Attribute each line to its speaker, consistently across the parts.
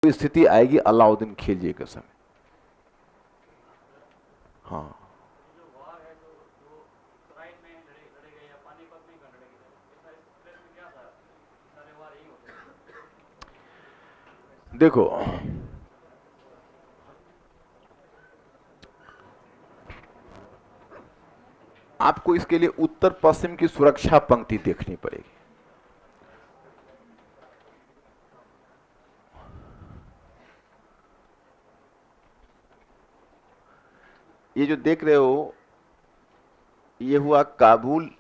Speaker 1: स्थिति आएगी अलाउद्दीन खिलजी के समय। हाँ, देखो आपको इसके लिए उत्तर पश्चिम की सुरक्षा पंक्ति देखनी पड़ेगी। ये जो देख रहे हो ये हुआ काबुल,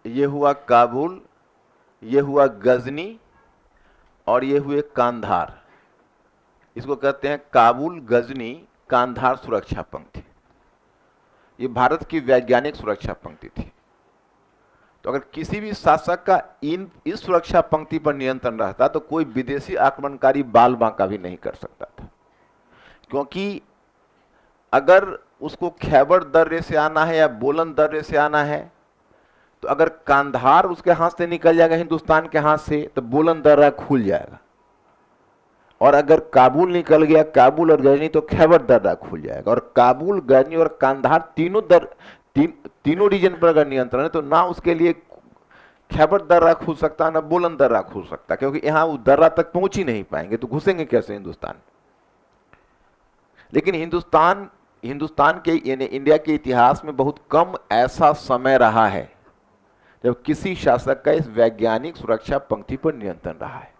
Speaker 1: ये हुआ काबुल, ये हुआ गजनी और ये हुए कांधार। इसको कहते हैं काबुल, गजनी, कांधार सुरक्षा पंक्ति। ये भारत की वैज्ञानिक सुरक्षा पंक्ति थी। तो अगर किसी भी शासक का इस सुरक्षा पंक्ति पर नियंत्रण रहता तो कोई विदेशी आक्रमणकारी बाल बांका भी नहीं कर सकता था, क्योंकि अगर उसको खैबर दर्रे से आना है या बोलन दर्रे से आना है तो अगर कांधार उसके हाथ से निकल जाएगा हिंदुस्तान के हाथ से तो बोलन दर्रा खुल जाएगा, और अगर काबुल निकल गया, काबुल और गजनी, तो खैबर दर्रा खुल जाएगा। और काबुल, गजनी और कांधार तीनों रीजन पर अगर नियंत्रण है तो ना उसके लिए खैबर दर्रा खुल सकता ना बोलन दर्रा खुल सकता, क्योंकि यहां उस दर्रा तक पहुंच ही नहीं पाएंगे तो घुसेंगे कैसे हिंदुस्तान। लेकिन हिंदुस्तान के इंडिया के इतिहास में बहुत कम ऐसा समय रहा है जब किसी शासक का इस वैज्ञानिक सुरक्षा पंक्ति पर नियंत्रण रहा है।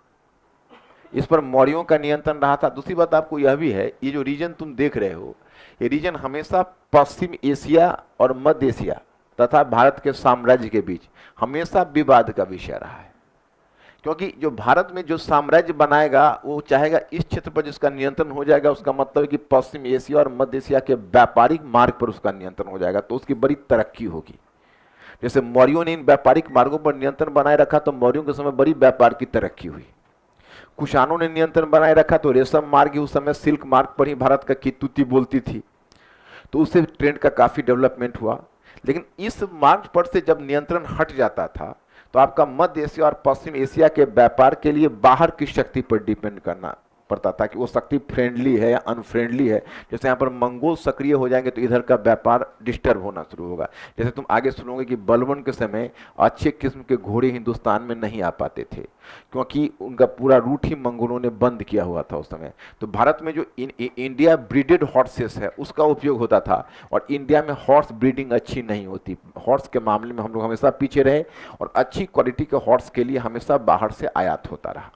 Speaker 1: इस पर मौर्यों का नियंत्रण रहा था। दूसरी बात आपको यह भी है, ये जो रीजन तुम देख रहे हो, ये रीजन हमेशा पश्चिम एशिया और मध्य एशिया तथा भारत के साम्राज्य के बीच हमेशा विवाद का विषय रहा है, क्योंकि जो भारत में जो साम्राज्य बनाएगा वो चाहेगा इस क्षेत्र पर जिसका नियंत्रण हो जाएगा, उसका मतलब है कि पश्चिम एशिया और मध्य एशिया के व्यापारिक मार्ग पर उसका नियंत्रण हो जाएगा, तो उसकी बड़ी तरक्की होगी। जैसे मौर्यों ने इन व्यापारिक मार्गों पर नियंत्रण बनाए रखा तो मौर्यों के समय बड़ी व्यापार की तरक्की हुई। कुषाणों ने नियंत्रण बनाए रखा तो रेशम मार्ग ही उस समय सिल्क मार्ग पर ही भारत का कीतुती बोलती थी, तो उससे ट्रेंड का काफी डेवलपमेंट हुआ। लेकिन इस मार्ग पर से जब नियंत्रण हट जाता था तो आपका मध्य एशिया और पश्चिम एशिया के व्यापार के लिए बाहर की शक्ति पर डिपेंड करना पड़ता था कि वो शक्ति फ्रेंडली है या अनफ्रेंडली है। जैसे यहाँ पर मंगोल सक्रिय हो जाएंगे तो इधर का व्यापार डिस्टर्ब होना शुरू होगा। जैसे तुम आगे सुनोगे कि बलबन के समय अच्छे किस्म के घोड़े हिंदुस्तान में नहीं आ पाते थे, क्योंकि उनका पूरा रूट ही मंगोलों ने बंद किया हुआ था उस समय। तो भारत में जो इंडिया ब्रीडेड हॉर्सेस है उसका उपयोग होता था, और इंडिया में हॉर्स ब्रीडिंग अच्छी नहीं होती। हॉर्स के मामले में हम लोग हमेशा पीछे रहे, और अच्छी क्वालिटी के हॉर्स के लिए हमेशा बाहर से आयात होता रहा।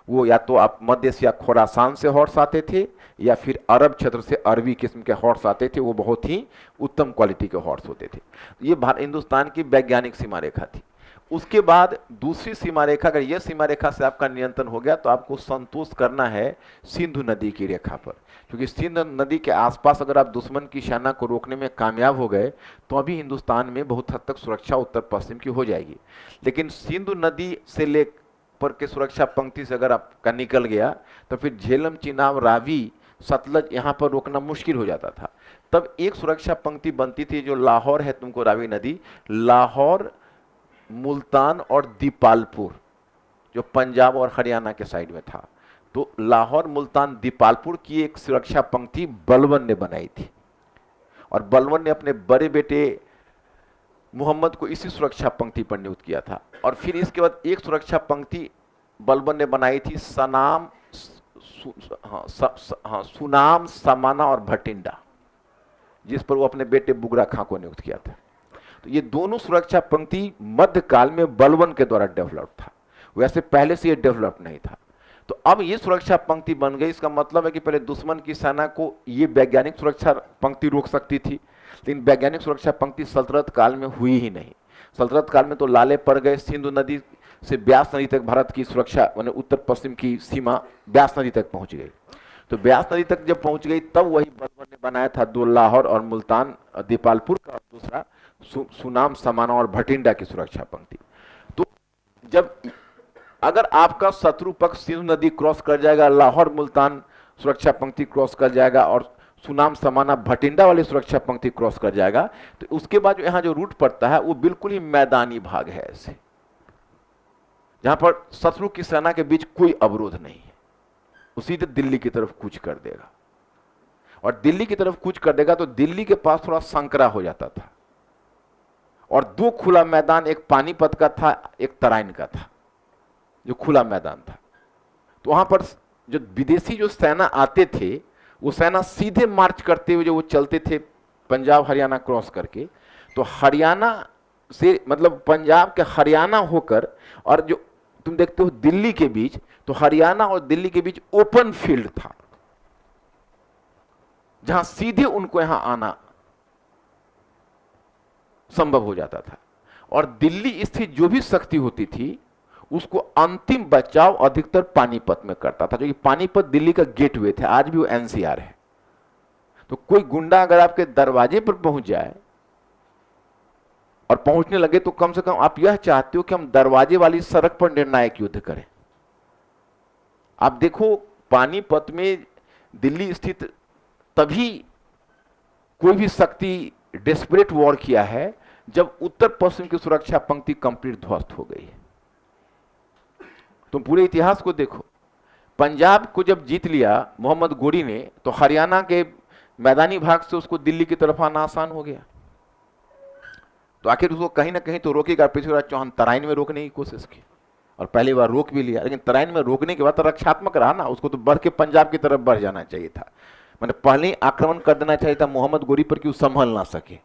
Speaker 1: वो या तो आप मध्य एशिया खोरासान से हॉर्स आते थे या फिर अरब क्षेत्र से अरबी किस्म के हॉर्स आते थे, वो बहुत ही उत्तम क्वालिटी के हॉर्स होते थे। ये हिंदुस्तान की वैज्ञानिक सीमा रेखा थी। उसके बाद दूसरी सीमा रेखा, अगर यह सीमा रेखा से आपका नियंत्रण हो गया तो आपको संतोष करना है सिंधु नदी की रेखा पर, क्योंकि सिंधु नदी के आसपास अगर आप दुश्मन की सेना को रोकने में कामयाब हो गए तो अभी हिंदुस्तान में बहुत हद तक सुरक्षा उत्तर पश्चिम की हो जाएगी। लेकिन सिंधु नदी से ले पर के सुरक्षा पंक्ति से अगर आपका निकल गया तो फिर झेलम, चिनाब, रावी, सतलज यहाँ पर रोकना मुश्किल हो जाता था। तब एक सुरक्षा पंक्ति बनती थी जो लाहौर है तुमको रावी नदी, लाहौर, मुल्तान और दीपालपुर, जो पंजाब और हरियाणा के साइड में था। तो लाहौर, मुल्तान, दीपालपुर की एक सुरक्षा पंक्ति बलबन ने बनाई थी, और बलबन ने अपने बड़े बेटे मोहम्मद को इसी सुरक्षा पंक्ति पर नियुक्त किया था। और फिर इसके बाद एक सुरक्षा पंक्ति बलबन ने बनाई थी सुनाम, समाना और भटिंडा, जिस पर वो अपने बेटे बुगरा खां को नियुक्त किया था। तो ये दोनों सुरक्षा पंक्ति मध्यकाल में बलबन के द्वारा डेवलप था, वैसे पहले से ये डेवलप नहीं था। तो अब ये सुरक्षा पंक्ति बन गई। इसका मतलब है कि पहले दुश्मन की सेना को ये वैज्ञानिक सुरक्षा पंक्ति रोक सकती थी, लेकिन वैज्ञानिक सुरक्षा पंक्ति सल्तनत काल में हुई ही नहीं। सल्तनत काल में तो लाले पड़ गए। सिंधु नदी से ब्यास नदी तक भारत की सुरक्षा माने उत्तर पश्चिम की सीमा ब्यास नदी तक पहुंच गई। तो ब्यास नदी तक जब पहुंच गई तब वही बलबन ने बनाया था दो लाहौर और मुल्तान, दीपालपुर का, और दूसरा सुनाम, समाना और भटिंडा की सुरक्षा पंक्ति। तो जब अगर आपका शत्रु पक्ष सिंधु नदी क्रॉस कर जाएगा, लाहौर मुल्तान सुरक्षा पंक्ति क्रॉस कर जाएगा और सुनाम, समाना, भटिंडा वाली सुरक्षा पंक्ति क्रॉस कर जाएगा, तो उसके बाद यहाँ जो रूट पड़ता है वो बिल्कुल ही मैदानी भाग है। ऐसे जहां पर शत्रु की सेना के बीच कोई अवरोध नहीं है, वो सीधे दिल्ली की तरफ कूच कर देगा। और दिल्ली की तरफ कूच कर देगा तो दिल्ली के पास थोड़ा संकरा हो जाता था, और दो खुला मैदान, एक पानीपत का था, एक तराइन का था, जो खुला मैदान था। तो वहां पर जो विदेशी जो सेना आते थे, वो सेना सीधे मार्च करते हुए जो वो चलते थे पंजाब हरियाणा क्रॉस करके, तो हरियाणा से मतलब पंजाब के हरियाणा होकर, और जो तुम देखते हो दिल्ली के बीच, तो हरियाणा और दिल्ली के बीच ओपन फील्ड था, जहां सीधे उनको यहां आना संभव हो जाता था। और दिल्ली स्थित जो भी शक्ति होती थी उसको अंतिम बचाव अधिकतर पानीपत में करता था, क्योंकि पानीपत दिल्ली का गेटवे थे, आज भी वो एनसीआर है। तो कोई गुंडा अगर आपके दरवाजे पर पहुंच जाए और पहुंचने लगे, तो कम से कम आप यह चाहते हो कि हम दरवाजे वाली सड़क पर निर्णायक युद्ध करें। आप देखो पानीपत में दिल्ली स्थित तभी कोई भी शक्ति डेस्परेट वॉर किया है जब उत्तर पश्चिम की सुरक्षा पंक्ति कंप्लीट ध्वस्त हो गई है। तुम पूरे इतिहास को देखो, पंजाब को जब जीत लिया मोहम्मद गोरी ने, तो हरियाणा के मैदानी भाग से उसको दिल्ली की तरफ आना आसान हो गया। तो आखिर उसको कहीं ना कहीं तो रोकेगा। पृथ्वीराज चौहान तराइन में रोकने की कोशिश की और पहली बार रोक भी लिया, लेकिन तराइन में रोकने के बाद तो रक्षात्मक रहा ना, उसको तो बढ़ के पंजाब की तरफ बढ़ जाना चाहिए था, मैंने पहले ही आक्रमण कर देना चाहिए था मोहम्मद गोरी पर कि वो संभल ना सके,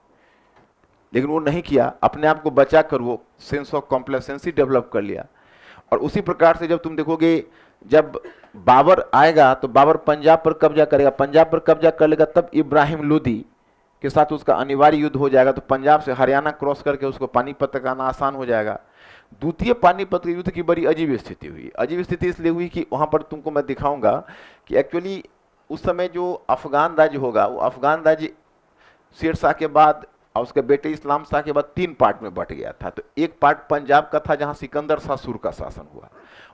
Speaker 1: लेकिन वो नहीं किया। अपने आप को बचा कर वो सेंस ऑफ कॉम्प्लेसेंसी डेवलप कर लिया। और उसी प्रकार से जब तुम देखोगे, जब बाबर आएगा तो बाबर पंजाब पर कब्जा करेगा, पंजाब पर कब्जा कर लेगा, तब इब्राहिम लोदी के साथ उसका अनिवार्य युद्ध हो जाएगा। तो पंजाब से हरियाणा क्रॉस करके उसको पानीपत तक आना आसान हो जाएगा। द्वितीय पानीपत के युद्ध की बड़ी अजीब स्थिति हुई। अजीब स्थिति इसलिए हुई कि वहां पर तुमको मैं दिखाऊंगा कि एक्चुअली उस समय जो अफगान राज्य होगा, वो अफगान राज्य शेर शाह के बाद और उसके बेटे इस्लाम शाह के बाद 3 पार्ट में बट गया था। तो एक पार्ट पंजाब का था जहां सिकंदर शाह सूर का शासन हुआ,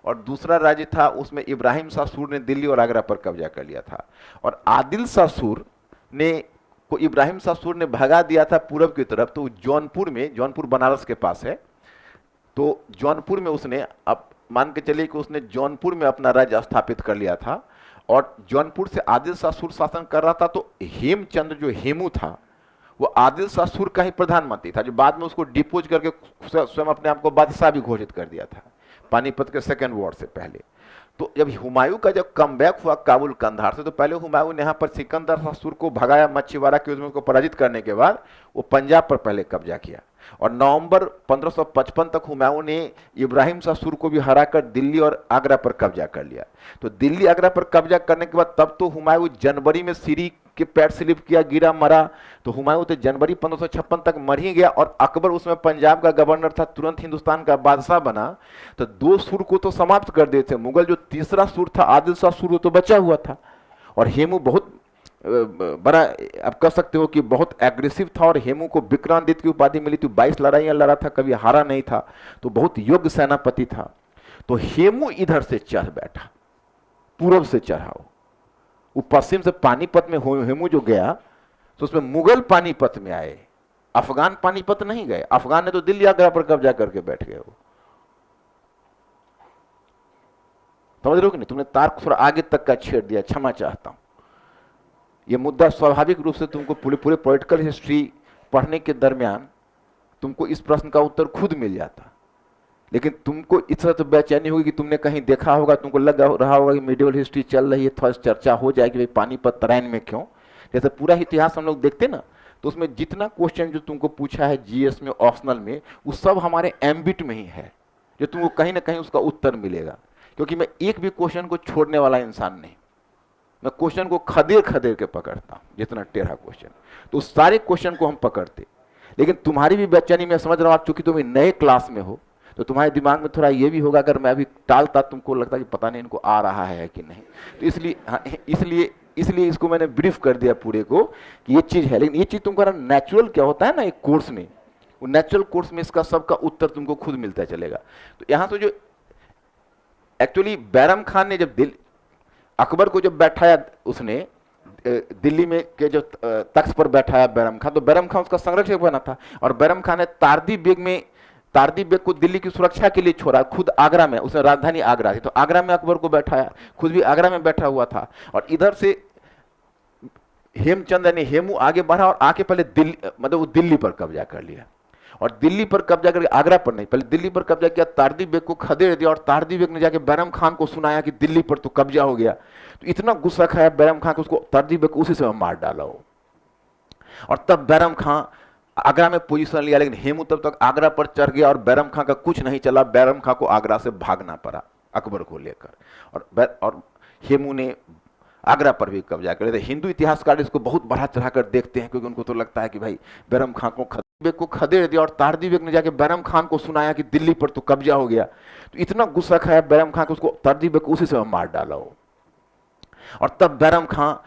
Speaker 1: और दूसरा राज्य था उसमें इब्राहिम शाह सूर ने दिल्ली और आगरा पर कब्जा कर लिया था। और आदिल शाह सूर ने को इब्राहिम शाह सूर ने भगा दिया था पूरब की तरफ। तो जौनपुर में, जौनपुर बनारस के पास है, तो जौनपुर में उसने, अब मान के चलिए कि उसने जौनपुर में अपना राज्य स्थापित कर लिया था, और जौनपुर से आदिल शाह सूर शासन कर रहा था। तो हेमचंद्र जो हेमू था वो आदिल शाह सूर का ही प्रधानमंत्री था, जो बाद में उसको डिपोज करके स्वयं अपने आप को बादशाह भी घोषित कर दिया था पानीपत के सेकेंड वॉर से पहले। तो जब हुमायूं का जब कमबैक हुआ काबुल कंधार से, तो पहले हुमायूं ने यहाँ पर सिकंदर शाह सूर को भगाया, मच्छीवाड़ा के युद्ध में उसको पराजित करने के बाद वो पंजाब पर पहले कब्जा किया। और नवंबर 1555 तक हुमायूं ने इब्राहिम शाह सूर को भी हराकर दिल्ली और आगरा पर कब्जा कर लिया। तो दिल्ली आगरा पर कब्जा करने के बाद तब तो हुमायूं जनवरी में सीरी के पैर स्लिप किया, गिरा, मरा। तो हुमायूं तो जनवरी 1556 तक मर ही गया, और अकबर उसमें पंजाब का गवर्नर था, तुरंत हिंदुस्तान का बादशाह बना। तो 2 सूर को तो समाप्त कर दिए थे मुगल। जो तीसरा सूर था आदिल शाह सूर, वो तो बचा हुआ था। और हेमू बहुत बड़ा, आप कह सकते हो कि बहुत एग्रेसिव था, और हेमू को विक्रांदित्य की उपाधि मिली थी। 22 लड़ाइयां लड़ा था, कभी हारा नहीं था, तो बहुत योग्य सेनापति था। तो हेमू इधर से चढ़ बैठा, पूर्व से चढ़ा, वो पश्चिम से पानीपत में हेमू जो गया, तो उसमें मुगल पानीपत में आए, अफगान पानीपत नहीं गए। अफगान ने तो दिल्ली आगरा पर कब्जा करके बैठ गए। वो समझ रहे हो कि नहीं? तुमने तार थोड़ा आगे तक का छेड़ दिया, क्षमा चाहता हूं। यह मुद्दा स्वाभाविक रूप से तुमको पूरे पॉलिटिकल हिस्ट्री पढ़ने के दरमियान तुमको इस प्रश्न का उत्तर खुद मिल जाता, लेकिन तुमको इस तरह से बेचैनी होगी कि तुमने कहीं देखा होगा, तुमको लग रहा होगा कि मिडिवल हिस्ट्री चल रही है, थोड़ा चर्चा हो जाएगी भाई पानीपत तराइन में क्यों। जैसे पूरा इतिहास हम लोग देखते ना, तो उसमें जितना क्वेश्चन जो तुमको पूछा है जीएस में, ऑप्शनल में, वो सब हमारे एम्बिट में ही है, जो तुमको कहीं ना कहीं उसका उत्तर मिलेगा। क्योंकि मैं एक भी क्वेश्चन को छोड़ने वाला इंसान नहीं, मैं क्वेश्चन को खदेड़ के पकड़ता हूं, जितना टेढ़ा क्वेश्चन, तो उस सारे क्वेश्चन को हम पकड़ते। लेकिन तुम्हारी भी बेचैनी मैं समझ रहा हूं, आप चूंकि तुम नए क्लास में हो, तो तुम्हारे दिमाग में थोड़ा ये भी होगा, अगर मैं अभी टालता तुमको लगता कि पता नहीं इनको आ रहा है कि नहीं। तो इसलिए इसको मैंने ब्रीफ कर दिया पूरे को कि ये चीज है। लेकिन ये चीज तुमको नेचुरल क्या होता है ना एक कोर्स में, वो नेचुरल कोर्स में इसका सबका उत्तर तुमको खुद मिलता चलेगा। तो यहां तो जो एक्चुअली बैरम खान ने जब अकबर को जब बैठाया, उसने दिल्ली में के जो तख्त पर बैठाया बैरम खान, तो बैरम खान उसका संरक्षक बना था। और बैरम खान ने तारदी बेग में तारदी बेग को दिल्ली की सुरक्षा के लिए छोड़ा, खुद आगरा में, उसने राजधानी आगरा थी तो आगरा में अकबर को बैठाया, खुद भी आगरा में बैठा हुआ था। और इधर से हेमचंद यानी हेमू आगे बढ़ा और आके पहले दिल्ली, मतलब वो दिल्ली पर कब्जा कर लिया। और दिल्ली पर कब्जा करके, आगरा पर नहीं, पहले दिल्ली पर कब्जा किया, तारदी बेग को खदेड़ दिया। और तारदी बेग ने जाके बैरम खान को सुनाया कि दिल्ली पर तो कब्जा हो गया। तो इतना गुस्सा खाया बैरम खान को, उसको तारदी बेग को उसी से मार डाला हो। और तब बैरम खान आगरा में पोजीशन लिया, लेकिन हेमू तब तक आगरा पर चढ़ गया और बैरम खान का कुछ नहीं चला। बैरम खान को आगरा से भागना पड़ा अकबर को लेकर। और हेमू ने आगरा पर भी कब्जा कर लिया। हिंदू इतिहासकार इसको बहुत बढ़ा चढ़ाकर देखते हैं, क्योंकि उनको तो लगता है कि भाई बैरम खान को खदेड़ दिया। और तारदी बेग ने जाके बैरम खान को सुनाया कि दिल्ली पर तो कब्जा हो गया। तो इतना गुस्सा खाया बैरम खान को, उसको तारदी बेग को उसी से मार डाला हो। और तब बैरम खान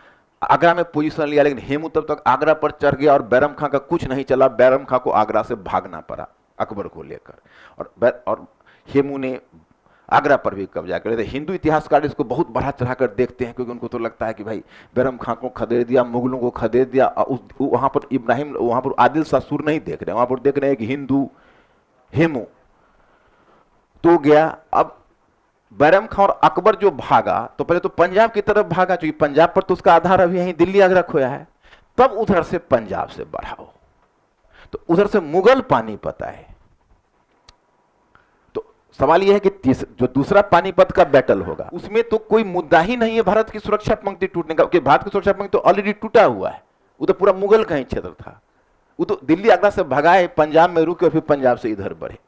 Speaker 1: आगरा में पोजीशन लिया, लेकिन हेमू तब तक आगरा पर चढ़ गया और बैरम खान का कुछ नहीं चला। बैरम खान को आगरा से भागना पड़ा अकबर को लेकर। और हेमू ने आगरा पर भी कब्जा कर लिया। हिंदू इतिहासकार इसको बहुत बढ़ा चढ़ाकर देखते हैं, क्योंकि उनको तो लगता है कि भाई बैरम खान को खदेड़ दिया, मुगलों को खदेड़ दिया। वहां पर इब्राहिम, वहां पर आदिल शाह सूर नहीं देख रहे, वहां पर देख रहे हैं कि हिंदू हेमू तो गया। अब बैरम खान और अकबर जो भागा, तो पहले तो पंजाब की तरफ भागा, क्योंकि पंजाब पर तो उसका आधार अभी यहीं दिल्ली आगरा खोया है। तब उधर से पंजाब से बढ़ा हो, तो उधर से मुगल पानीपत आए। तो सवाल यह है कि जो दूसरा पानीपत का बैटल होगा, उसमें तो कोई मुद्दा ही नहीं है भारत की सुरक्षा पंक्ति टूटने का, क्योंकि भारत की सुरक्षा पंक्ति तो ऑलरेडी टूटा हुआ है। वो तो पूरा मुगल का ही क्षेत्र था। वो तो दिल्ली आगरा से भगाए, पंजाब में रुके और फिर पंजाब से इधर बढ़े।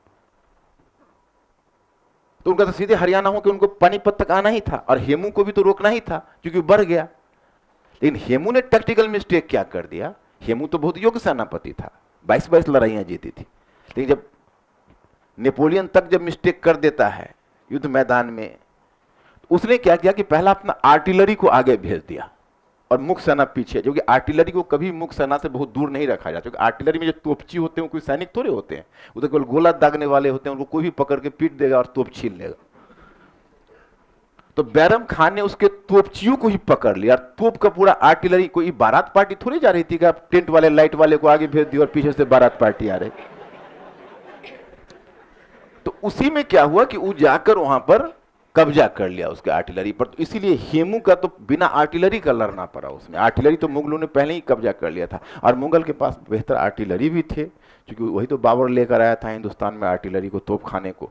Speaker 1: तो उनका तो सीधे हरियाणा हो कि उनको पानीपत तक आना ही था। और हेमू को भी तो रोकना ही था, क्योंकि बढ़ गया। लेकिन हेमू ने टैक्टिकल मिस्टेक क्या कर दिया, हेमू तो बहुत योग्य सेनापति था, 22-22 लड़ाइयां जीती थी। लेकिन जब नेपोलियन तक जब मिस्टेक कर देता है युद्ध मैदान में, उसने क्या किया कि पहला अपना आर्टिलरी को आगे भेज दिया और मुख्य सेना पीछे, जो कि आर्टिलरी को कभी मुख्य सेना से बहुत दूर नहीं रखा जाता, क्योंकि आर्टिलरी में जो तोपची होते हैं वो कोई सैनिक थोड़े होते हैं, वो तो केवल गोला दागने वाले होते हैं, उनको कोई भी पकड़ के पीट देगा और तोप छीन लेगा। तो बैरम खान ने उसके तोपचियों को ही पकड़ लिया। तोप का पूरा आर्टिलरी, कोई बारात पार्टी थोड़ी जा रही थी कि आप टेंट वाले लाइट वाले को आगे भेज दिया और पीछे से बारात पार्टी आ रही। तो उसी में क्या हुआ कि वो जाकर वहां पर कब्जा कर लिया उसके आर्टिलरी पर। तो इसीलिए हेमू का तो बिना आर्टिलरी का लड़ना पड़ा उसमें। आर्टिलरी तो मुगलों ने पहले ही कब्जा कर लिया था, और मुगल के पास बेहतर आर्टिलरी भी थे, क्योंकि वही तो बाबर लेकर आया था हिंदुस्तान में आर्टिलरी को, तोप खाने को।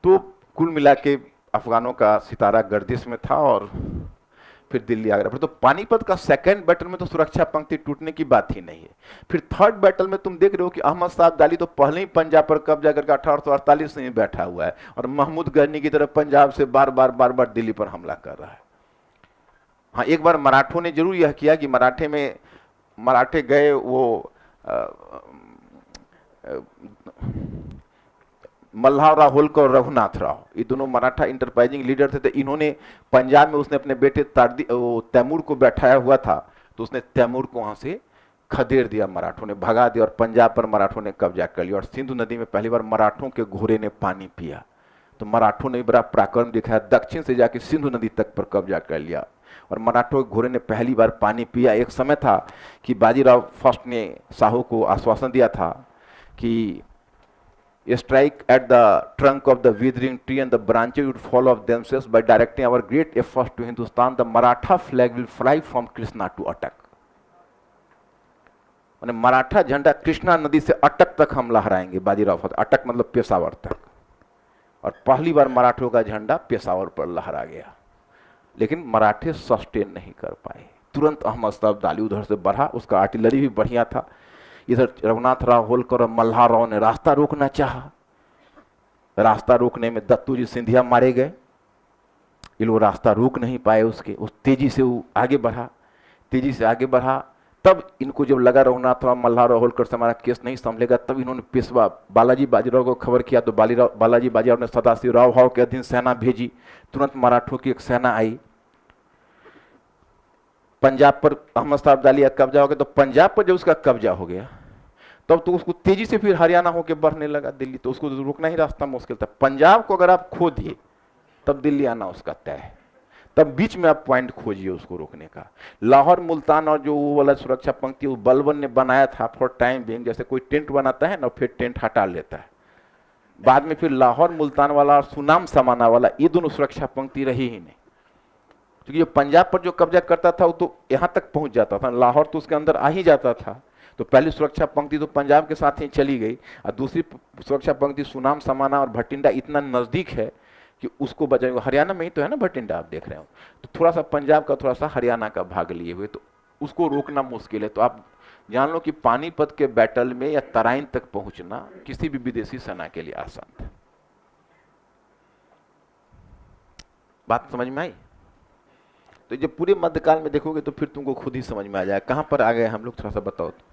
Speaker 1: तो कुल मिला के अफगानों का सितारा गर्दिश में था और फिर दिल्ली आगरा पर। तो पानीपत का सेकंड बैटल में तो सुरक्षा पंक्ति टूटने की बात ही नहीं है। फिर थर्ड बैटल में तुम देख रहे हो कि अहमद शाह अब्दाली तो पहले ही पंजाब पर कब्जा करके 1848 में बैठा हुआ है, और महमूद गजनी की तरफ पंजाब से बार बार दिल्ली पर हमला कर रहा है। हाँ, एक बार मराठों ने जरूर यह किया कि मराठे गए, वो मल्हारराव होलकर और रघुनाथ राव, ये दोनों मराठा इंटरप्राइजिंग लीडर थे। तो इन्होंने पंजाब में, उसने अपने बेटे तैमूर को बैठाया हुआ था, तो उसने तैमूर को वहां से खदेड़ दिया, मराठों ने भगा दिया, और पंजाब पर मराठों ने कब्जा कर लिया। और सिंधु नदी में पहली बार मराठों के घोड़े ने पानी पिया, तो मराठों ने बड़ा पराक्रम दिखाया, दक्षिण से जाके सिंधु नदी तक पर कब्जा कर लिया, और मराठों के घोड़े ने पहली बार पानी पिया। एक समय था कि बाजीराव फर्स्ट ने शाहू को आश्वासन दिया था कि strike at the trunk of the withering tree and the branches would fall off themselves by directing our great efforts to Hindustan. The Maratha flag will fly from Krishna to Atak. माने मराठा झंडा कृष्णा नदी से अटक तक हम लहराएंगे बाजीराव फतेह, अटक मतलब पेशावर तक। और पहली बार मराठों का झंडा पेशावर पर लहरा गया, लेकिन मराठे सस्टेन नहीं कर पाए। तुरंत अहमद शाह अब्दाली उधर से बढ़ा, उसका आर्टिलरी भी बढ़िया था। इधर रघुनाथ राव होलकर और मल्हार राव ने रास्ता रोकना चाहा, रास्ता रोकने में दत्तू जी सिंधिया मारे गए। ये लोग रास्ता रोक नहीं पाए उसके, उस तेजी से वो आगे बढ़ा। तब इनको जब लगा रघुनाथ राव मल्हार राव होलकर से हमारा केस नहीं संभलेगा, तब इन्होंने पेशवा बालाजी बाजीराव को खबर किया। तो बालाजी बाजीराव ने सदाशिव राव भाव के अधीन सेना भेजी। तुरंत मराठों की एक सेना आई, पंजाब पर अहमद शाह अब्दाली का कब्जा हो गया। तो पंजाब पर जब उसका कब्जा हो गया, तब तो उसको तेजी से फिर हरियाणा होकर बढ़ने लगा दिल्ली, तो उसको रोकना ही रास्ता मुश्किल था। पंजाब को अगर आप खो दिए, तब दिल्ली आना उसका तय है। तब बीच में आप पॉइंट खोजिए उसको रोकने का। लाहौर, मुल्तान और जो वो वाला सुरक्षा पंक्ति वो बलबन ने बनाया था फॉर टाइम बीइंग, जैसे कोई टेंट बनाता है ना, फिर टेंट हटा लेता है, बाद में फिर लाहौर मुल्तान वाला और सुनाम समाना वाला, ये दोनों सुरक्षा पंक्ति रही ही नहीं, क्योंकि जो पंजाब पर जो कब्जा करता था वो तो यहां तक पहुंच जाता था, लाहौर तो उसके अंदर आ ही जाता था। तो पहली सुरक्षा पंक्ति तो पंजाब के साथ ही चली गई, और दूसरी सुरक्षा पंक्ति सुनाम समाना और भटिंडा इतना नजदीक है कि उसको बचाएंगे। हरियाणा में ही तो है ना भटिंडा, आप देख रहे हो, तो थोड़ा सा पंजाब का थोड़ा सा हरियाणा का भाग लिए हुए, तो उसको रोकना मुश्किल है। तो आप जान लो कि पानीपत के बैटल में या तराइन तक पहुंचना किसी भी विदेशी सेना के लिए आसान था। बात समझ में आई? तो जब पूरे मध्यकाल में देखोगे तो फिर तुमको खुद ही समझ में आ जाएगा कहां पर आ गए हम लोग, थोड़ा सा बताओ तो।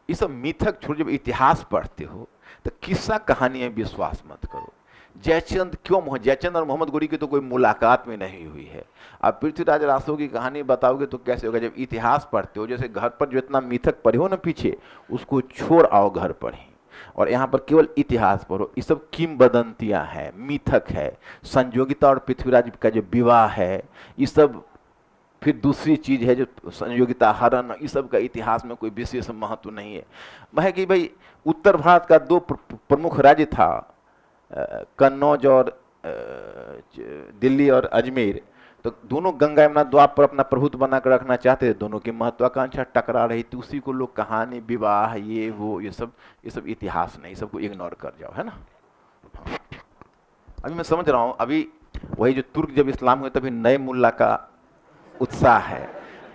Speaker 1: ये सब मिथक छोड़, जब इतिहास पढ़ते हो तो किस्सा कहानी में विश्वास मत करो। जयचंद क्यों, जयचंद और मोहम्मद गोरी की तो कोई मुलाकात में नहीं हुई है। आप पृथ्वीराज रासो की कहानी बताओगे तो कैसे होगा? जब इतिहास पढ़ते हो, जैसे घर पर जो इतना मिथक पढ़े हो ना पीछे, उसको छोड़ आओ घर पर ही, और यहाँ पर केवल इतिहास पढ़ो। ये सब किंवदंतियां हैं, मिथक है। संयोगिता और पृथ्वीराज का जो विवाह है, ये सब फिर दूसरी चीज है जो संयोगिता हरण, इस सब का इतिहास में कोई विशेष महत्व नहीं है। वह कि भाई उत्तर भारत का दो प्रमुख राज्य था, कन्नौज और दिल्ली और अजमेर, तो दोनों गंगा यमुना द्वार पर अपना प्रभुत्व बनाकर रखना चाहते थे। दोनों की महत्वाकांक्षा टकरा रही थी, उसी को लोग कहानी, विवाह, ये वो, ये सब इतिहास नहीं, सबको इग्नोर कर जाओ, है ना। अभी मैं समझ रहा हूँ, अभी वही जो तुर्क जब इस्लाम हुए तभी नए मुल्ला का उत्साह है,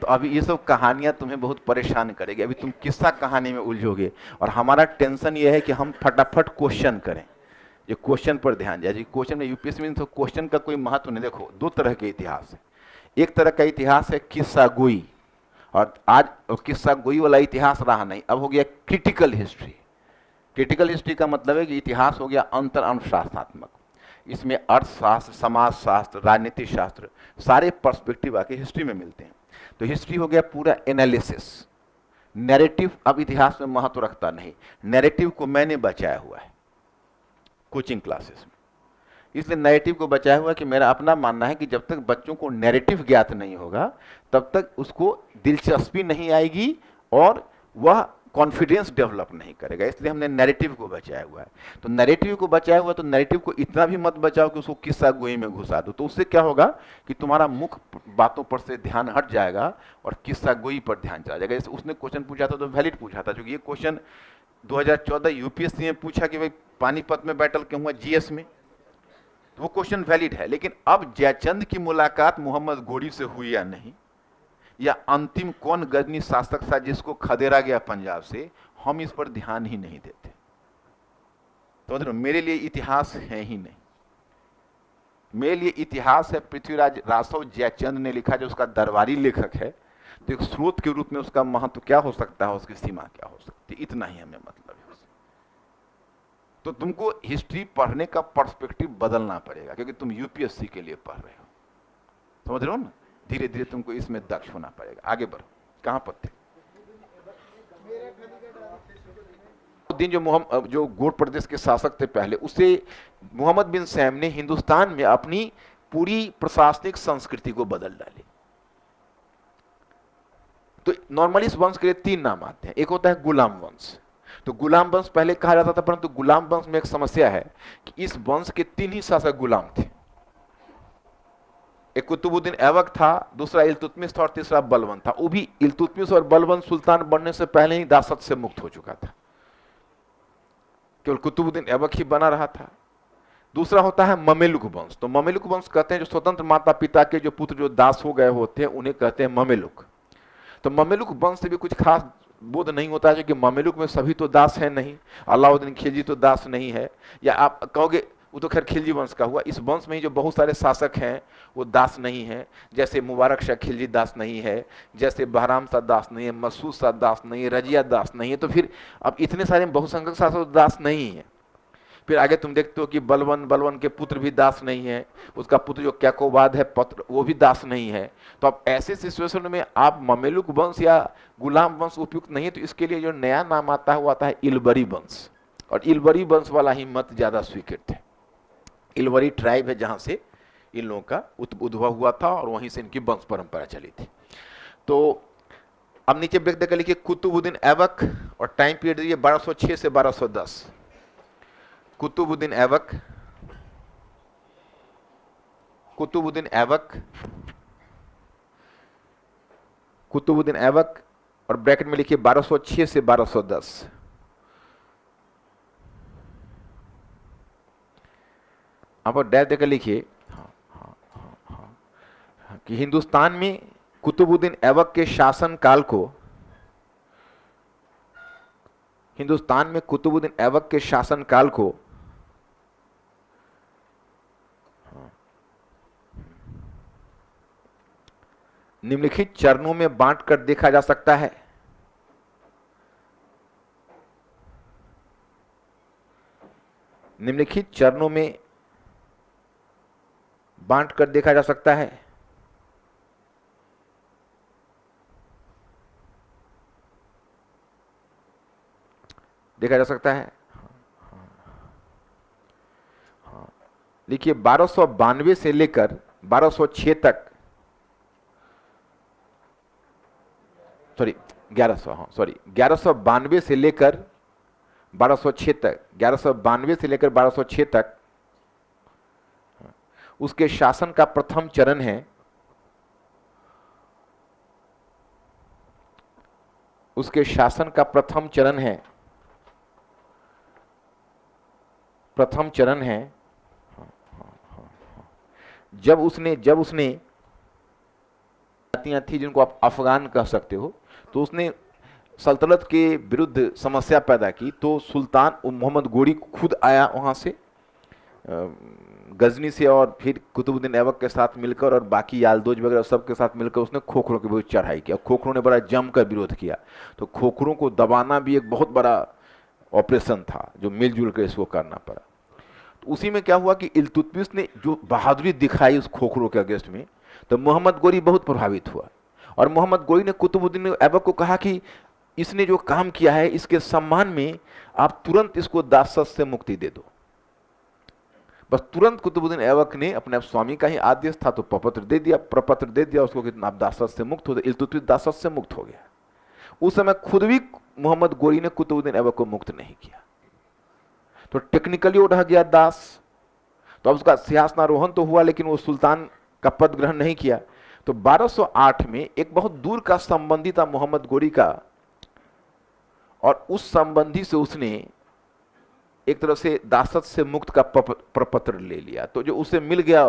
Speaker 1: तो अभी ये सब कहानियां तुम्हें बहुत परेशान करेगी। अभी तुम किस्सा कहानी में उलझोगे, और हमारा टेंशन ये है कि हम फटाफट क्वेश्चन करें, जो क्वेश्चन पर ध्यान जाए। क्वेश्चन में यूपीएससी में तो क्वेश्चन का कोई महत्व नहीं। देखो, दो तरह के इतिहास है। एक तरह का इतिहास है किस्सा गोई, और आज किस्सा गोई वाला इतिहास रहा नहीं, अब हो गया क्रिटिकल हिस्ट्री। क्रिटिकल हिस्ट्री का मतलब है कि इतिहास हो गया अंतर अनुशासनात्मक। इसमें अर्थशास्त्र, समाजशास्त्र, राजनीति शास्त्र, सारे पर्सपेक्टिव आके हिस्ट्री में मिलते हैं। तो हिस्ट्री हो गया पूरा एनालिसिस। नैरेटिव अब इतिहास में महत्व रखता नहीं। नैरेटिव को मैंने बचाया हुआ है कोचिंग क्लासेस में, इसलिए नैरेटिव को बचाया हुआ है कि मेरा अपना मानना है कि जब तक बच्चों को नैरेटिव ज्ञात नहीं होगा तब तक उसको दिलचस्पी नहीं आएगी और वह कॉन्फिडेंस डेवलप नहीं करेगा। इसलिए हमने नैरेटिव को बचाया हुआ है। तो नैरेटिव को बचाया हुआ, तो नैरेटिव को इतना भी मत बचाओ कि उसको किस्सा गोई में घुसा दो। तो उससे क्या होगा कि तुम्हारा मुख्य बातों पर से ध्यान हट जाएगा और किस्सा गोई पर ध्यान चला जाएगा। जैसे उसने क्वेश्चन पूछा था तो वैलिड पूछा था, क्योंकि ये क्वेश्चन 2014 यूपीएससी में पूछा कि भाई पानीपत में बैटल क्यों हुआ जीएस में, तो वो क्वेश्चन वैलिड है। लेकिन अब जयचंद की मुलाकात मोहम्मद घोड़ी से हुई या नहीं, या अंतिम कौन गजनी शासक था जिसको खदेड़ा गया पंजाब से, हम इस पर ध्यान ही नहीं देते। तो मतलब मेरे लिए इतिहास है ही नहीं। मेरे लिए इतिहास है पृथ्वीराज रासव जयचंद ने लिखा, जो उसका दरबारी लेखक है। तो एक स्रोत के रूप में उसका महत्व क्या हो सकता है, उसकी सीमा क्या हो सकती है, इतना ही हमें मतलब है। तो तुमको हिस्ट्री पढ़ने का पर्सपेक्टिव बदलना पड़ेगा, क्योंकि तुम यूपीएससी के लिए पढ़ रहे हो, समझ रहे हो ना। धीरे धीरे तुमको इसमें दक्ष होना पड़ेगा। आगे बढ़ो, कहां पर थे? दिन जो गोड़ प्रदेश के शासक थे पहले, उसे मोहम्मद बिन सैम ने हिंदुस्तान में अपनी पूरी प्रशासनिक संस्कृति को बदल डाली। तो नॉर्मली इस वंश के लिए तीन नाम आते हैं। एक होता है गुलाम वंश। तो गुलाम वंश पहले कहा जाता था, परंतु गुलाम वंश में एक समस्या है कि इस वंश के तीन ही शासक गुलाम थे। एक कुतुबुद्दीन ऐबक था, दूसरा इल्तुतमिश था और तीसरा बलबन था। वो भी इल्तुतमिश और बलबन सुल्तान बनने से पहले ही दासत से मुक्त हो चुका था, केवल कुतुबुद्दीन ऐबक ही बना रहा था। दूसरा होता है ममेलुक वंश। तो ममेलुक वंश कहते हैं जो स्वतंत्र माता पिता के जो पुत्र जो दास हो गए होते हैं उन्हें कहते हैं ममेलुक। तो ममेलुक वंश से भी कुछ खास बोध नहीं होता है, क्योंकि ममेलुक में सभी तो दास है नहीं। अलाउद्दीन खिलजी तो दास नहीं है, या आप कहोगे वो तो खैर खिलजी वंश का हुआ। इस वंश में ही जो बहुत सारे शासक हैं वो दास नहीं है, जैसे मुबारक शाह खिलजी दास नहीं है, जैसे बहराम शाह दास नहीं है, मसूद शाह दास नहीं है, रजिया दास नहीं है। तो फिर अब इतने सारे बहुसंख्यक शासक दास नहीं है। फिर आगे तुम देखते हो कि बलवन के पुत्र भी दास नहीं है, उसका पुत्र जो कैकोबाद है पत्र, वो भी दास नहीं है। तो अब ऐसे सिचुएशन में आप ममेलुक वंश या गुलाम वंश उपयुक्त नहीं है। तो इसके लिए जो नया नाम आता है वो आता है इलबरी वंश, और इलबरी वंश वाला ही मत ज्यादा स्वीकृत है। इलवरी ट्राइब है जहां से इन लोगों का उद्भव हुआ था और वहीं से इनकी वंश परंपरा चली थी। तो अब नीचे ब्रेक देकर लिखिए कुतुबुद्दीन ऐबक और टाइम पीरियड दिए 1206 से 1210। कुतुबुद्दीन ऐबक, कुतुबुद्दीन ऐबक, कुतुबुद्दीन ऐबक और ब्रैकेट में लिखिए 1206 से 1210। आप डैश देकर लिखिए कि हिंदुस्तान में कुतुबुद्दीन ऐबक के शासन काल को, हिंदुस्तान में कुतुबुद्दीन ऐबक के शासन काल को निम्नलिखित चरणों में बांटकर देखा जा सकता है। निम्नलिखित चरणों में बांटकर देखा जा सकता है। देखा जा सकता है। लिखिए 1292 से लेकर 1206 तक, सॉरी 1192 से लेकर 1206 तक, 1192 से लेकर 1206 तक उसके शासन का प्रथम चरण है। उसके शासन का प्रथम चरण है, प्रथम चरण है जब उसने जातियां थी जिनको आप अफगान कह सकते हो, तो उसने सल्तनत के विरुद्ध समस्या पैदा की। तो सुल्तान मोहम्मद गोरी खुद आया वहां से गजनी से, और फिर कुतुबुद्दीन ऐबक के साथ मिलकर और बाकी यालदोज वगैरह सबके साथ मिलकर उसने खोखरों के विरुद्ध चढ़ाई किया। खोखरों ने बड़ा जमकर विरोध किया। तो खोखरों को दबाना भी एक बहुत बड़ा ऑपरेशन था जो मिलजुल कर इसको करना पड़ा। तो उसी में क्या हुआ कि इल्तुतमिश ने जो बहादुरी दिखाई उस खोखरों के अगेंस्ट में, तो मोहम्मद गोरी बहुत प्रभावित हुआ। और मोहम्मद गोरी ने कुतुबुद्दीन ऐबक को कहा कि इसने जो काम किया है इसके सम्मान में आप तुरंत इसको दासत से मुक्ति दे दो। बस तुरंत कुतुबुद्दीन ऐबक ने, अपने स्वामी का ही आदेश था तो प्रपत्र दे दिया, प्रपत्र दे दिया उसको कि आप दासत से मुक्त हो। इल्तुतमिश दासत से मुक्त हो गया। उस समय खुद भी मोहम्मद गोरी ने कुतुबुद्दीन ऐबक को मुक्त नहीं किया, तो टेक्निकली वो रह गया दास। तो अब उसका सिंहासनारोहण तो हुआ लेकिन वो सुल्तान का पद ग्रहण नहीं किया। तो 1208 में एक बहुत दूर का संबंधी था मोहम्मद गोरी का, और उस संबंधी से उसने एक तरह से दासत से मुक्त का प्रपत्र ले लिया। तो जो उसे मिल गया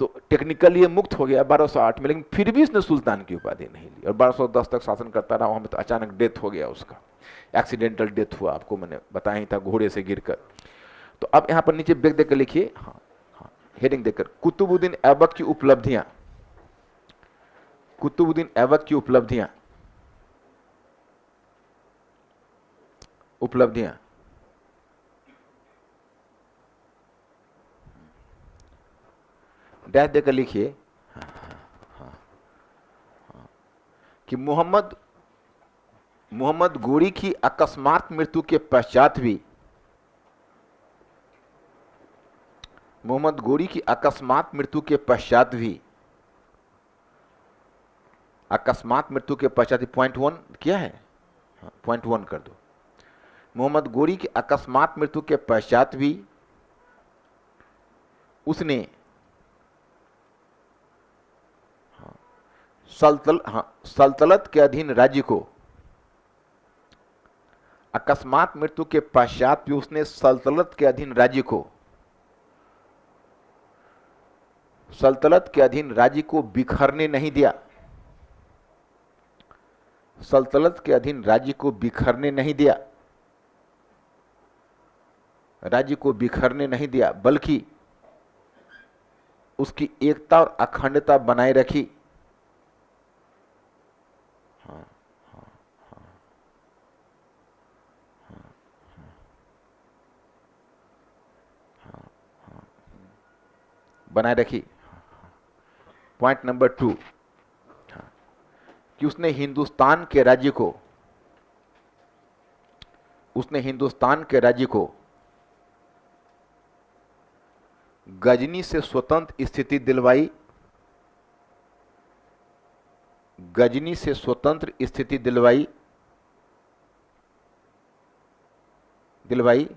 Speaker 1: तो टेक्निकली ये मुक्त हो गया 1208 में, लेकिन फिर भी इसने सुल्तान की उपाधि नहीं ली और 1210 तक शासन करता रहा। वहां में तो अचानक डेथ हो गया, उसका एक्सीडेंटल डेथ हुआ, आपको मैंने बताया ही था, घोड़े से गिरकर। तो अब यहां पर नीचे ब्रेक देकर लिखिए, हेडिंग देकर, कुतुबुद्दीन ऐबक की उपलब्धियां, कुतुबुद्दीन ऐबक की उपलब्धियां, उपलब्धियां। डैश देकर लिखिए कि मोहम्मद गोरी की अकस्मात मृत्यु के पश्चात भी, मोहम्मद गोरी की अकस्मात मृत्यु के पश्चात भी, अकस्मात मृत्यु के पश्चात ही, पॉइंट 1 किया है, पॉइंट 1 कर दो। मोहम्मद गोरी की अकस्मात मृत्यु के पश्चात भी उसने सल्तनत के अधीन राज्य को, अकस्मात मृत्यु के पश्चात भी उसने सल्तनत के अधीन राज्य को, सल्तनत के अधीन राज्य को बिखरने नहीं दिया, सल्तनत के अधीन राज्य को बिखरने नहीं दिया, राज्य को बिखरने नहीं दिया, बल्कि उसकी एकता और अखंडता बनाए रखी। बनाए रखी। पॉइंट नंबर 2 कि उसने हिंदुस्तान के राज्य को, उसने हिंदुस्तान के राज्य को गजनी से स्वतंत्र स्थिति दिलवाई, गजनी से स्वतंत्र स्थिति दिलवाई, दिलवाई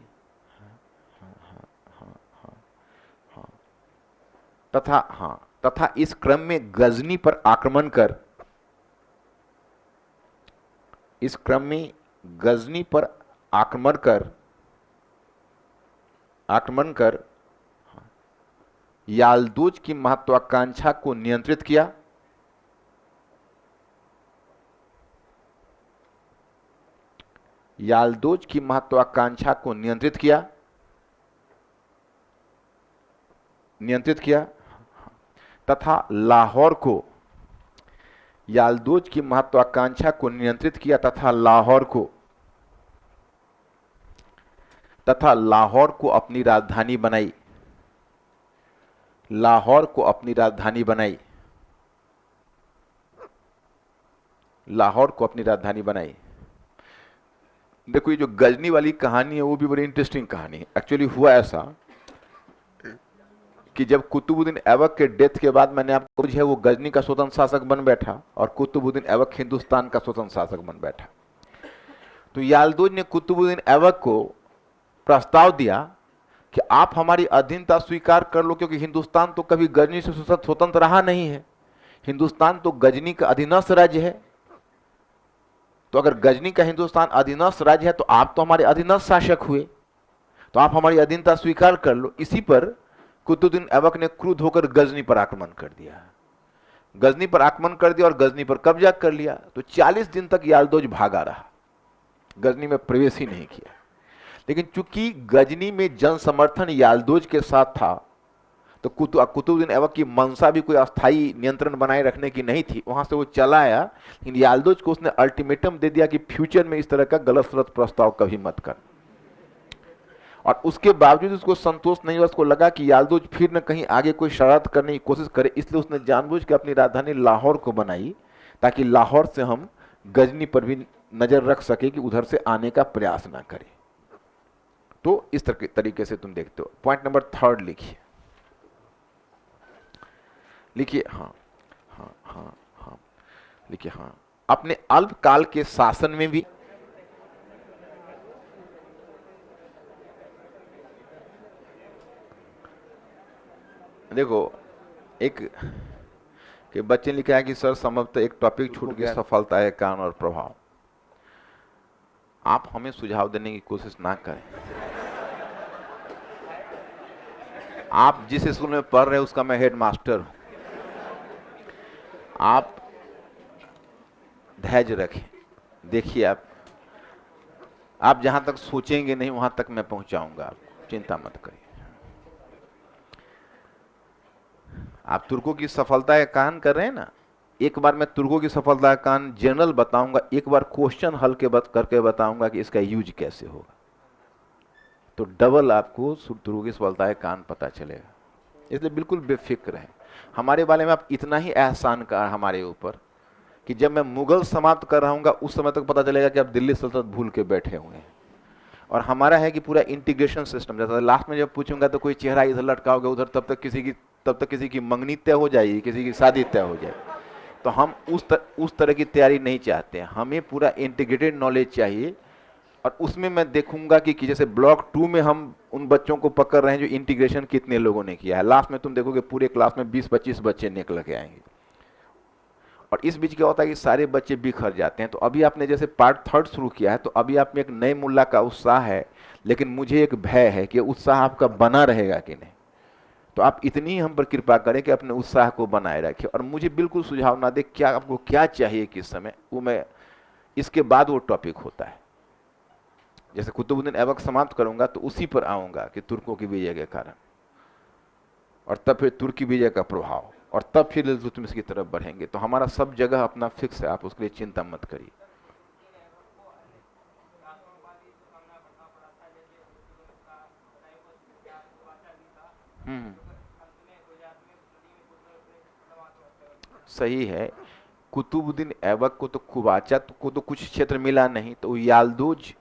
Speaker 1: तथा इस क्रम में गजनी पर आक्रमण कर, इस क्रम में गजनी पर आक्रमण कर याल्दूज की महत्वाकांक्षा को नियंत्रित किया, याल्दूज की महत्वाकांक्षा को नियंत्रित किया तथा लाहौर को, याल्दूज की महत्वाकांक्षा को नियंत्रित किया तथा लाहौर को अपनी राजधानी बनाई, लाहौर को अपनी राजधानी बनाई, लाहौर को अपनी राजधानी बनाई। देखो ये जो गजनी वाली कहानी है वो भी बड़ी इंटरेस्टिंग कहानी है। एक्चुअली हुआ ऐसा कि जब कुतुबुद्दीन ऐबक के डेथ के बाद मैंने आपको है वो गजनी का स्वतंत्र शासक बन बैठा और कुतुबुद्दीन ऐबक हिंदुस्तान का स्वतंत्र शासक बन बैठा। तो याल्दूज ने कुतुबुद्दीन ऐबक को प्रस्ताव दिया कि आप हमारी अधीनता स्वीकार कर लो, क्योंकि हिंदुस्तान तो कभी गजनी से स्वतंत्र रहा नहीं है, हिंदुस्तान तो गजनी का अधीनस्थ राज्य है। तो अगर गजनी का हिंदुस्तान अधीनस्थ राज्य है तो आप तो हमारे अधीनस्थ शासक हुए, तो आप हमारी अधीनता स्वीकार कर लो। इसी पर कुतुबुद्दीन ऐबक ने क्रुद्ध होकर गजनी पर आक्रमण कर दिया, गजनी पर आक्रमण कर दिया और गजनी पर कब्जा कर लिया। तो 40 दिन तक याल्दूज भागा रहा, गजनी में प्रवेश ही नहीं किया। लेकिन चूंकि गजनी में जन समर्थन याल्दूज के साथ था तो कुतुबुद्दीन ऐबक की मंशा भी कोई अस्थायी नियंत्रण बनाए रखने की नहीं थी, वहां से वो चला आया। लेकिन याल्दूज को उसने अल्टीमेटम दे दिया कि फ्यूचर में इस तरह का गलत सलत प्रस्ताव कभी मत कर। और उसके बावजूद उसको संतोष नहीं हुआ, उसको लगा कि याल्दूज फिर न कहीं आगे कोई शरारत करने की कोशिश करे, इसलिए उसने जानबूझ के अपनी राजधानी लाहौर को बनाई ताकि लाहौर से हम गजनी पर भी नजर रख सके कि उधर से आने का प्रयास ना करे। तो इस तरीके से तुम देखते हो। पॉइंट नंबर 3 लिखिए, लिखिए हाँ हाँ हाँ हाँ लिखिए हाँ। अपने अल्पकाल के शासन में भी देखो एक कि बच्चे ने लिखा है कि सर संभवतः एक टॉपिक छूट गया, सफलता है कारण और प्रभाव। आप हमें सुझाव देने की कोशिश ना करें। आप जिस स्कूल में पढ़ रहे हैं उसका मैं हेड मास्टर हूं। आप धैर्य रखें, देखिए आप जहां तक सोचेंगे नहीं वहां तक मैं पहुंचाऊंगा, आपको चिंता मत करिए। आप तुर्कों की सफलता का कान कर रहे हैं ना, एक बार मैं तुर्कों की सफलता का कान जनरल बताऊंगा, एक बार क्वेश्चन हल करके बताऊंगा कि इसका यूज कैसे होगा, तो डबल आपको तुर्कों की सफलता का कान पता चलेगा। इसलिए बिल्कुल बेफिक्र है। हमारे बारे में आप इतना ही एहसान कर हमारे ऊपर कि जब मैं मुगल समाप्त कर रहा हूँ उस समय तक पता चलेगा कि आप दिल्ली सल्तनत भूल के बैठे हुए हैं। और हमारा है कि पूरा इंटीग्रेशन सिस्टम, जैसा लास्ट में जब पूछूंगा तो कोई चेहरा इधर लटकाओगे उधर, तब तक किसी की मंगनी तय हो जाएगी, किसी की शादी तय हो जाए। तो हम उस तरह की तैयारी नहीं चाहते हैं, हमें पूरा इंटीग्रेटेड नॉलेज चाहिए। और उसमें मैं देखूंगा कि जैसे ब्लॉक 2 में हम उन बच्चों को पकड़ रहे हैं जो इंटीग्रेशन कितने लोगों ने किया है। लास्ट में तुम देखोगे पूरे क्लास में 20-25 बच्चे निकल के आएंगे। और इस बीच क्या होता है कि सारे बच्चे बिखर जाते हैं। तो अभी आपने जैसे पार्ट 3 शुरू किया है, तो अभी आप में एक नए मुल्ला का उत्साह है, लेकिन मुझे एक भय है कि उत्साह आपका बना रहेगा कि नहीं। तो आप इतनी हम पर कृपा करें कि अपने उत्साह को बनाए रखें और मुझे बिल्कुल सुझाव ना दे क्या आपको क्या चाहिए किस समय, वो मैं इसके बाद वो टॉपिक होता है। जैसे कुतुबुद्दीन ऐबक समाप्त करूंगा तो उसी पर आऊंगा कि तुर्कों की विजय के कारण, और तब फिर तुर्की विजय का प्रभाव, और तब फिर इल्तुतमिश की तरफ बढ़ेंगे। तो हमारा सब जगह अपना फिक्स है, आप उसके लिए चिंता मत करिए। सही है, कुतुबुद्दीन ऐबक को तो कुबाचा को तो कुछ क्षेत्र मिला नहीं, तो याल्दूज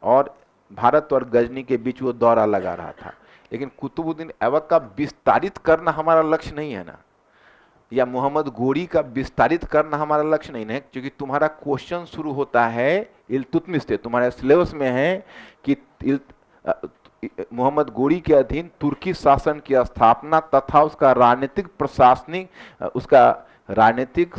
Speaker 1: और भारत और गजनी के बीच वो दौरा लगा रहा था। लेकिन कुतुबुद्दीन ऐबक का विस्तारित करना हमारा लक्ष्य नहीं है ना, या मोहम्मद गोरी का विस्तारित करना हमारा लक्ष्य नहीं है, क्योंकि तुम्हारा क्वेश्चन शुरू होता है इल्तुतमिश से। तुम्हारे सिलेबस में है कि मोहम्मद गोरी के अधीन तुर्की शासन की स्थापना तथा उसका राजनीतिक प्रशासनिक, उसका राजनीतिक,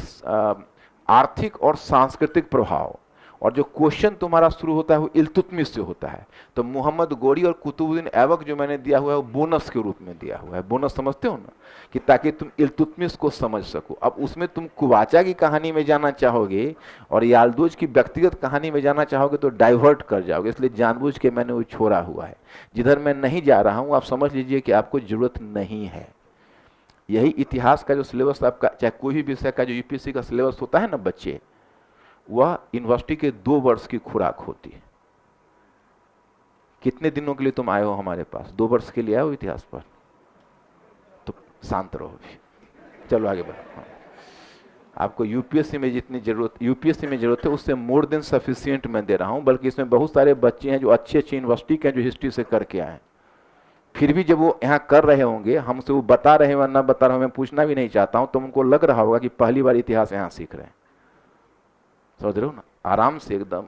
Speaker 1: आर्थिक और सांस्कृतिक प्रभाव। और जो क्वेश्चन तुम्हारा शुरू होता है वो इल्तुतमिश से होता है। तो मोहम्मद गोरी और कुतुबुद्दीन ऐबक जो मैंने दिया हुआ है वो बोनस के रूप में दिया हुआ है। बोनस समझते हो ना, कि ताकि तुम इल्तुतमिश को समझ सको। अब उसमें तुम कुबाचा की कहानी में जाना चाहोगे और याल्दुज की व्यक्तिगत कहानी में जाना चाहोगे तो डाइवर्ट कर जाओगे, इसलिए जानबूझ के मैंने वो छोड़ा हुआ है। जिधर मैं नहीं जा रहा हूँ आप समझ लीजिए कि आपको जरूरत नहीं है। यही इतिहास का जो सिलेबस आपका, चाहे कोई भी विषय का जो यूपीएससी का सिलेबस होता है ना बच्चे, वह यूनिवर्सिटी के 2 वर्ष की खुराक होती है। कितने दिनों के लिए तुम आए हो हमारे पास? 2 वर्ष के लिए आए हो इतिहास पर, तो शांत रहो भी। चलो आगे बढ़ो। हाँ। आपको यूपीएससी में जितनी जरूरत है उससे मोर देन सफिशिएंट मैं दे रहा हूं। बल्कि इसमें बहुत सारे बच्चे हैं जो अच्छी यूनिवर्सिटी के, जो हिस्ट्री से करके आए, फिर भी जब वो यहाँ कर रहे होंगे, हमसे वो बता रहे हो ना बता रहे हो, मैं पूछना भी नहीं चाहता हूं, तो उनको लग रहा होगा कि पहली बार इतिहास यहाँ सीख रहे हैं। समझ रहे हो ना? आराम से एकदम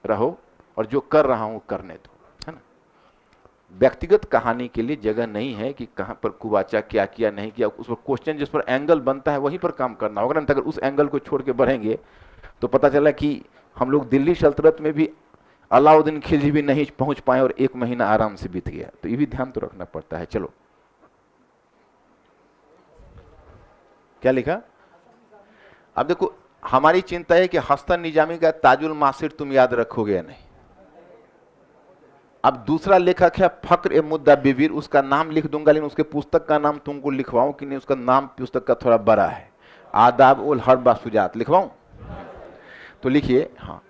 Speaker 1: रहो और जो कर रहा हूं करने दो, है ना। व्यक्तिगत कहानी के लिए जगह नहीं है कि कहां पर कुबाचा क्या किया नहीं किया। उस पर क्वेश्चन जिस पर एंगल बनता है वहीं पर काम करना होगा ना। अगर उस एंगल को छोड़ के बढ़ेंगे तो पता चला कि हम लोग दिल्ली सल्तनत में भी अलाउद्दीन खिलजी भी नहीं पहुंच पाए और 1 महीना आराम से बीत गया। तो ये भी ध्यान तो रखना पड़ता है। चलो क्या लिखा? अब देखो, हमारी चिंता है कि हसन निजामी का ताजुल मासिर तुम याद रखोगे या नहीं। अब दूसरा लेखक है फक्र ए मुद्दा बिबीर, उसका नाम लिख दूंगा लेकिन उसके पुस्तक का नाम तुमको लिखवाऊं कि नहीं? उसका नाम पुस्तक का थोड़ा बड़ा है, आदाब उल हर्ब व शुजात। लिखवाऊं? तो लिखिए। हाँ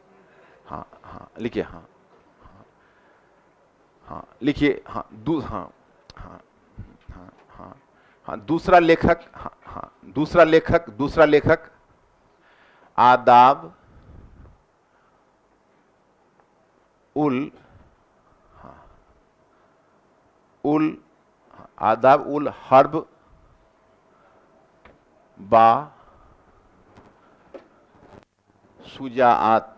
Speaker 1: हाँ हाँ लिखिए। हाँ हाँ हाँ लिखिए। हाँ हाँ हाँ हाँ हाँ हाँ दूसरा लेखक। हाँ हाँ दूसरा लेखक आदाब उल आदाब उल हर्ब बा शुजाआत।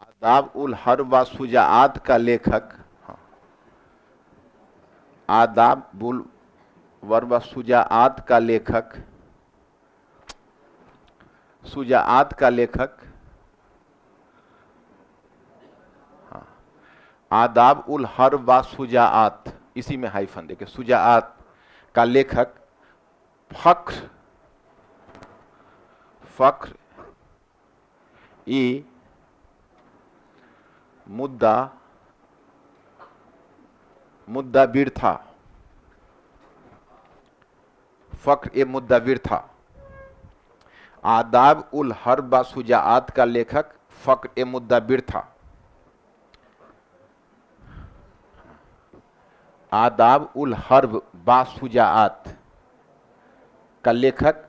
Speaker 1: आदाब उल हर्ब बा शुजाआत का लेखक, आदाब उल वर्ब शुजाआत का लेखक, शुजाआत का लेखक, आदाब उल हर्ब व शुजाआत, इसी में हाइफन देखे, शुजाआत का लेखक फख्र ए मुद्दाबिर था। फख्र ए मुद्दाबिर था। आदाब उल हर्ब व शुजाआत का लेखक फख्र ए मुद्दाबिर था। आदाब उल हर्ब बा शुजाआत का लेखक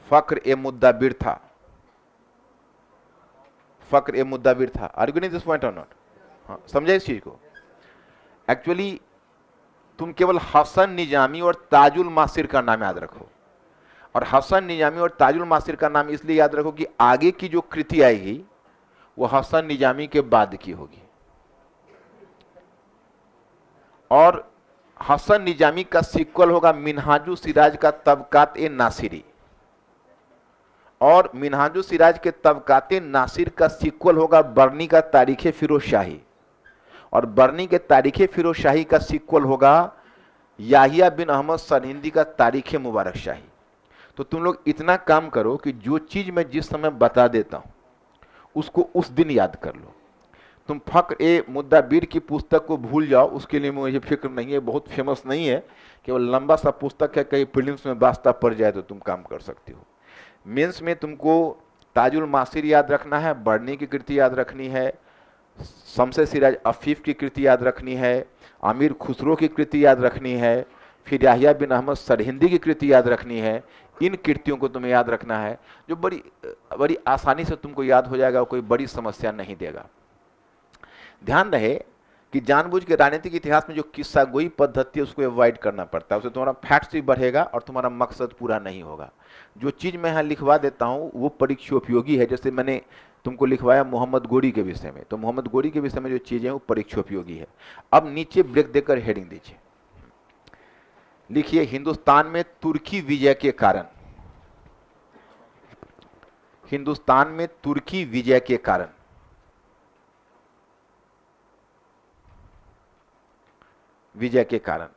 Speaker 1: फख्र ए मुद्दाबिर था। फख्र ए मुद्दाबिर था। Are you getting this point और नॉट? हाँ, समझे इस चीज को? एक्चुअली तुम केवल हसन निजामी और ताजुल मासिर का नाम याद रखो। और हसन निजामी और ताजुल मासिर का नाम इसलिए याद रखो कि आगे की जो कृति आएगी वो हसन निजामी के बाद की होगी। और हसन निजामी का सीक्वल होगा मिनहाजुल सिराज का तबकात ए नासिरी, और मिनहाजुल सिराज के तबकात ए नासिर का सीक्वल होगा बर्नी का तारीख फिरोज शाही, और बर्नी के तारीख फिरोज शाही का सीक्वल होगा याहिया बिन अहमद सरहिंदी का तारीख मुबारक शाही। तो तुम लोग इतना काम करो कि जो चीज मैं जिस समय बता देता हूं उसको उस दिन याद कर लो। तुम फख्र ए मुद्दाबिर की पुस्तक को भूल जाओ, उसके लिए मुझे फिक्र नहीं है, बहुत फेमस नहीं है, केवल लंबा सा पुस्तक है, कहीं प्रीलिम्स में वास्ता पड़ जाए तो तुम काम कर सकते हो। मेंस में तुमको ताजुल मासिर याद रखना है, बर्नी की कृति याद रखनी है, शम्स सिराज अफीफ की कृति याद रखनी है, अमीर खुसरो की कृति याद रखनी है, फिर याहिया बिन अहमद सरहिंदी की कृति याद रखनी है। इन कृतियों को तुम्हें याद रखना है, जो बड़ी आसानी से तुमको याद हो जाएगा, कोई बड़ी समस्या नहीं देगा। ध्यान रहे कि जानबूझ के राजनीतिक इतिहास में जो किस्सा गोई पद्धति है उसको अवॉइड करना पड़ता है, उससे तुम्हारा फैक्ट्स भी बढ़ेगा और तुम्हारा मकसद पूरा नहीं होगा। जो चीज मैं यहाँ लिखवा देता हूँ वो परीक्षोपयोगी है। जैसे मैंने तुमको लिखवाया मोहम्मद गोरी के विषय में, तो मोहम्मद गोरी के विषय में जो चीजें हैं वो परीक्षोपयोगी है। अब नीचे ब्रेक देकर हेडिंग दीजिए, लिखिए हिंदुस्तान में तुर्की विजय के कारण। हिंदुस्तान में तुर्की विजय के कारण। विजय के कारण